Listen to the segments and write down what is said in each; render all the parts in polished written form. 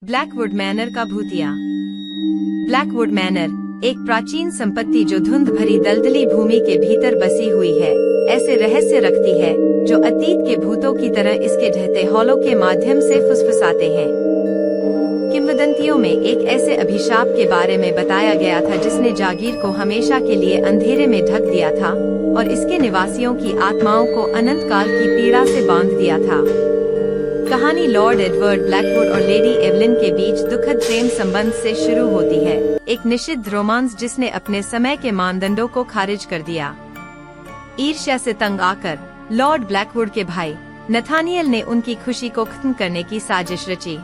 Blackwood manner का भूतिया। Blackwood manner एक प्राचीन संपत्ति जो धुंध भरी दलदली भूमि के भीतर बसी हुई है, ऐसे रहस्य रखती है जो अतीत के भूतों की तरह इसके ढहते हॉलों के माध्यम से फुसफुसाते हैं। किंवदंतियों में एक ऐसे अभिशाप के बारे में बताया गया था जिसने जागीर को हमेशा के लिए अंधेरे में ढक दिया था और इसके निवासियों की आत्माओं को अनंत काल की पीड़ा से बांध दिया था। कहानी लॉर्ड एडवर्ड ब्लैकवुड और लेडी एवलिन के बीच दुखद प्रेम संबंध से शुरू होती है, एक निषिद्ध रोमांस जिसने अपने समय के मानदंडों को खारिज कर दिया। ईर्ष्या से तंग आकर लॉर्ड ब्लैकवुड के भाई नथानियल ने उनकी खुशी को खत्म करने की साजिश रची।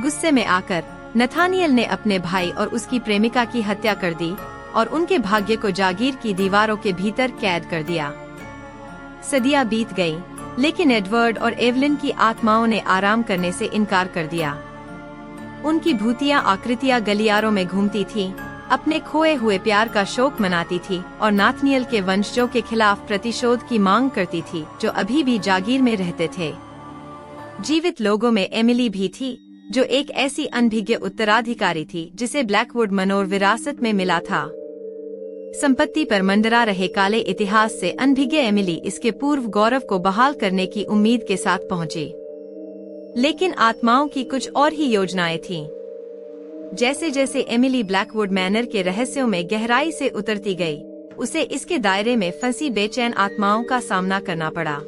गुस्से में आकर नथानियल ने अपने भाई और उसकी प्रेमिका की हत्या कर दी और उनके भाग्य को जागीर की दीवारों के भीतर कैद कर दिया। सदियां बीत गईं, लेकिन एडवर्ड और एवलिन की आत्माओं ने आराम करने से इनकार कर दिया। उनकी भूतिया आकृतियां गलियारों में घूमती थीं, अपने खोए हुए प्यार का शोक मनाती थी और नाथनियल के वंशजों के खिलाफ प्रतिशोध की मांग करती थी जो अभी भी जागीर में रहते थे। जीवित लोगों में एमिली भी थी, जो एक ऐसी अनभिज्ञ उत्तराधिकारी थी जिसे ब्लैकवुड मनोर विरासत में मिला था। संपत्ति पर मंडरा रहे काले इतिहास से अनभिज्ञ एमिली इसके पूर्व गौरव को बहाल करने की उम्मीद के साथ पहुंची। लेकिन आत्माओं की कुछ और ही योजनाएं थीं। जैसे जैसे एमिली ब्लैकवुड मैनर के रहस्यों में गहराई से उतरती गई, उसे इसके दायरे में फंसी बेचैन आत्माओं का सामना करना पड़ा।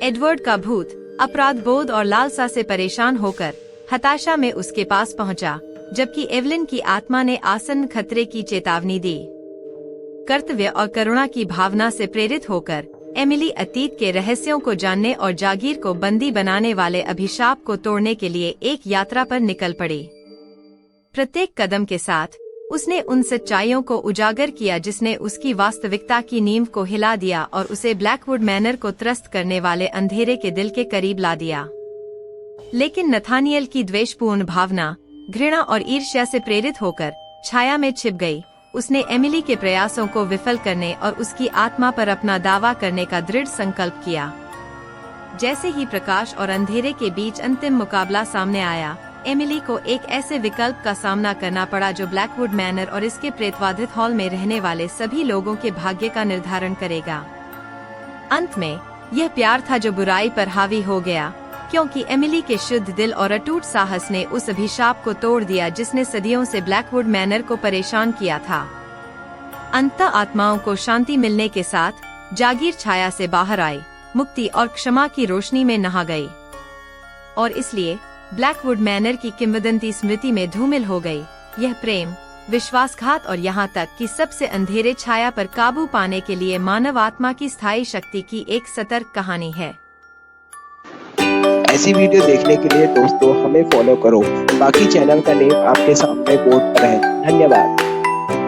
एडवर्ड का भूत अपराध बोध और लालसा से परेशान होकर हताशा में उसके पास पहुंचा, जबकि एवलिन की आत्मा ने आसन्न खतरे की चेतावनी दी। कर्तव्य और करुणा की भावना से प्रेरित होकर एमिली अतीत के रहस्यों को जानने और जागीर को बंदी बनाने वाले अभिशाप को तोड़ने के लिए एक यात्रा पर निकल पड़ी। प्रत्येक कदम के साथ उसने उन सच्चाइयों को उजागर किया जिसने उसकी वास्तविकता की नींव को हिला दिया और उसे ब्लैकवुड मैनर को त्रस्त करने वाले अंधेरे के दिल के करीब ला दिया। लेकिन नथानियल की द्वेषपूर्ण भावना, घृणा और ईर्ष्या से प्रेरित होकर छाया में छिप गई। उसने एमिली के प्रयासों को विफल करने और उसकी आत्मा पर अपना दावा करने का दृढ़ संकल्प किया। जैसे ही प्रकाश और अंधेरे के बीच अंतिम मुकाबला सामने आया, एमिली को एक ऐसे विकल्प का सामना करना पड़ा जो ब्लैकवुड मैनर और इसके प्रेतवाधित हॉल में रहने वाले सभी लोगों के भाग्य का निर्धारण करेगा। अंत में यह प्यार था जो बुराई पर हावी हो गया, क्योंकि एमिली के शुद्ध दिल और अटूट साहस ने उस अभिशाप को तोड़ दिया जिसने सदियों से ब्लैकवुड मैनर को परेशान किया था। अंततः आत्माओं को शांति मिलने के साथ जागीर छाया से बाहर आई, मुक्ति और क्षमा की रोशनी में नहा गई। और इसलिए ब्लैकवुड मैनर की किंवदंती स्मृति में धूमिल हो गई। यह प्रेम, विश्वासघात और यहाँ तक कि सबसे अंधेरे छाया पर काबू पाने के लिए मानव आत्मा की स्थायी शक्ति की एक सतर्क कहानी है। ऐसी वीडियो देखने के लिए दोस्तों हमें फॉलो करो। बाकी चैनल का नेम आपके सामने बोर्ड पर है। धन्यवाद।